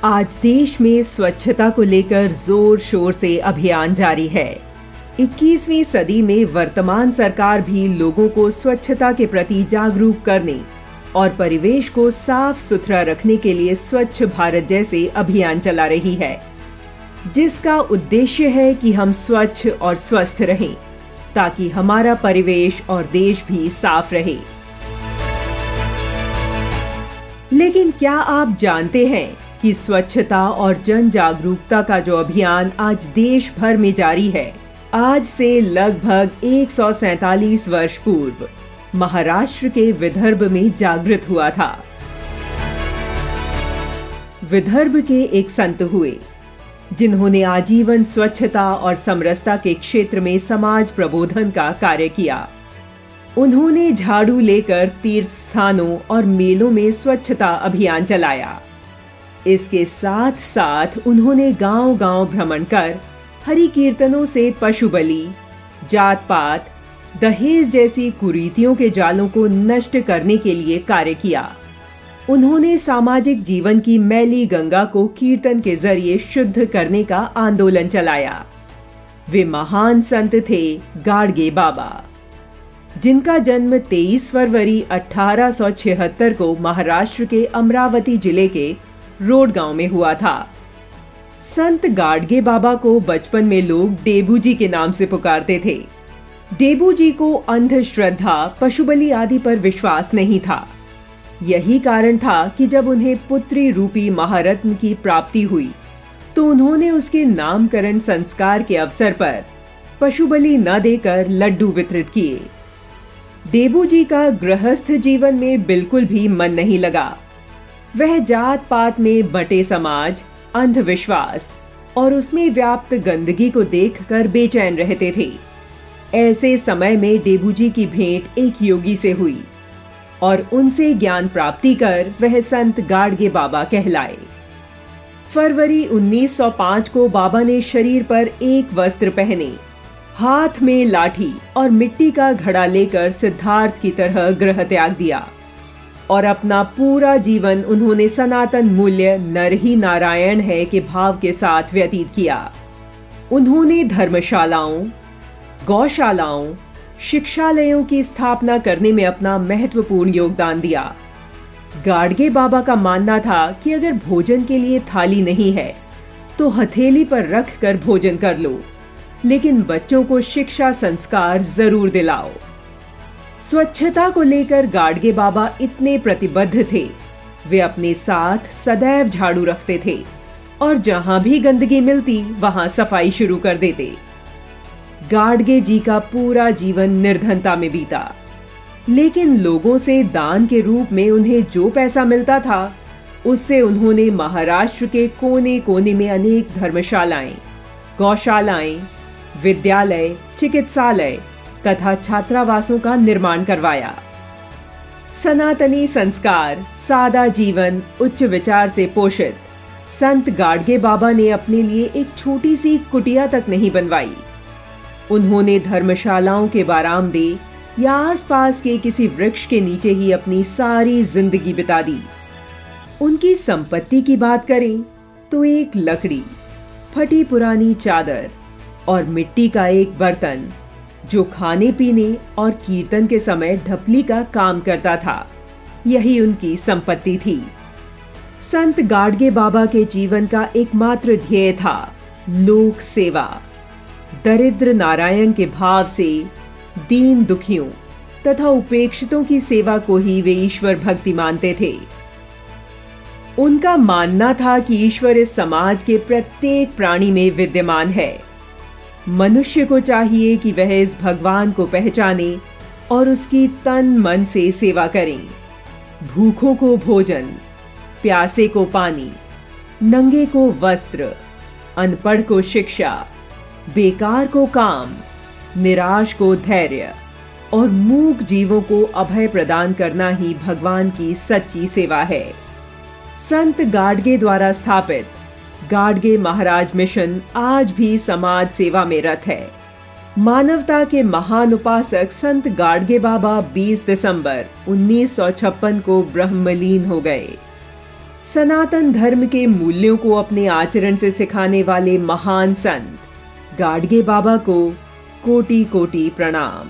आज देश में स्वच्छता को लेकर जोर शोर से अभियान जारी है। 21वीं सदी में वर्तमान सरकार भी लोगों को स्वच्छता के प्रति जागरूक करने और परिवेश को साफ सुथरा रखने के लिए स्वच्छ भारत जैसे अभियान चला रही है, जिसका उद्देश्य है कि हम स्वच्छ और स्वस्थ रहें ताकि हमारा परिवेश और देश भी साफ रहे। लेकिन क्या आप जानते हैं कि स्वच्छता और जन जागरूकता का जो अभियान आज देश भर में जारी है, आज से लगभग 147 वर्ष पूर्व महाराष्ट्र के विदर्भ में जागृत हुआ था। विदर्भ के एक संत हुए जिन्होंने आजीवन स्वच्छता और समरसता के क्षेत्र में समाज प्रबोधन का कार्य किया। उन्होंने झाड़ू लेकर तीर्थ स्थानों और मेलों में स्वच्छता अभियान चलाया। इसके साथ साथ उन्होंने गांव-गांव भ्रमण कर हरि कीर्तनों से पशु बलि, जात पात, दहेज जैसी कुरीतियों के जालों को नष्ट करने के लिए कार्य किया। उन्होंने सामाजिक जीवन की मैली गंगा को कीर्तन के जरिए शुद्ध करने का आंदोलन चलाया। वे महान संत थे गाडगे बाबा, जिनका जन्म 23 फरवरी 1876 को महाराष्ट्र के अमरावती जिले के रोडगांव में हुआ था। संत गाडगे बाबा को बचपन में लोग डेबू जी के नाम से पुकारते थे। डेबू जी को अंधश्रद्धा, पशुबलि आदि पर विश्वास नहीं था। यही कारण था कि जब उन्हें पुत्री रूपी महारत्न की प्राप्ति हुई तो उन्होंने उसके नामकरण संस्कार के अवसर पर पशुबलि न देकर लड्डू वितरित किए। डेबू जी का गृहस्थ जीवन में बिल्कुल भी मन नहीं लगा। वह जात पात में बटे समाज, अंधविश्वास और उसमें व्याप्त गंदगी को देखकर बेचैन रहते थे। ऐसे समय में डेबू जी की भेंट एक योगी से हुई और उनसे ज्ञान प्राप्ति कर वह संत गाडगे बाबा कहलाए। फरवरी 1905 को बाबा ने शरीर पर एक वस्त्र पहने, हाथ में लाठी और मिट्टी का घड़ा लेकर सिद्धार्थ की तरह गृह त्याग दिया और अपना पूरा जीवन उन्होंने सनातन मूल्य नर ही नारायण है के भाव के साथ व्यतीत किया। उन्होंने धर्मशालाओं, गौशालाओं, शिक्षालयों की स्थापना करने में अपना महत्वपूर्ण योगदान दिया। गाडगे बाबा का मानना था कि अगर भोजन के लिए थाली नहीं है तो हथेली पर रख कर भोजन कर लो, लेकिन बच्चों को शिक्षा संस्कार जरूर दिलाओ। स्वच्छता को लेकर गाडगे बाबा इतने प्रतिबद्ध थे। वे अपने साथ सदैव झाड़ू रखते थे और जहां भी गंदगी मिलती वहां सफाई शुरू कर देते। गाडगे जी का पूरा जीवन निर्धनता में बीता, लेकिन लोगों से दान के रूप में उन्हें जो पैसा मिलता था उससे उन्होंने महाराष्ट्र के कोने कोने में अनेक धर्मशालाएं, गौशालाएं, विद्यालय, चिकित्सालय तथा छात्रावासों का निर्माण करवाया। सनातनी संस्कार, सादा जीवन, उच्च विचार से पोषित संत गाडगे बाबा ने अपने लिए एक छोटी सी कुटिया तक नहीं बनवाई। उन्होंने धर्मशालाओं के बारामदे या आसपास के किसी वृक्ष के नीचे ही अपनी सारी जिंदगी बिता दी। उनकी संपत्ति की बात करें तो एक लकड़ी, फटी पुरानी चादर और मिट्टी का एक बर्तन जो खाने पीने और कीर्तन के समय ढपली का काम करता था, यही उनकी संपत्ति थी। संत गाडगे बाबा के जीवन का एकमात्र ध्येय था लोक सेवा। दरिद्र नारायण के भाव से दीन दुखियों तथा उपेक्षितों की सेवा को ही वे ईश्वर भक्ति मानते थे। उनका मानना था कि ईश्वर इस समाज के प्रत्येक प्राणी में विद्यमान है। मनुष्य को चाहिए कि वह इस भगवान को पहचाने और उसकी तन मन से सेवा करें। भूखों को भोजन, प्यासे को पानी, नंगे को वस्त्र, अनपढ़ को शिक्षा, बेकार को काम, निराश को धैर्य और मूक जीवों को अभय प्रदान करना ही भगवान की सच्ची सेवा है। संत गाडगे द्वारा स्थापित गाडगे महाराज मिशन आज भी समाज सेवा में रत है। मानवता के महान उपासक संत गाडगे बाबा 20 दिसंबर 1956 को ब्रह्मलीन हो गए। सनातन धर्म के मूल्यों को अपने आचरण से सिखाने वाले महान संत गाडगे बाबा को कोटि कोटि प्रणाम।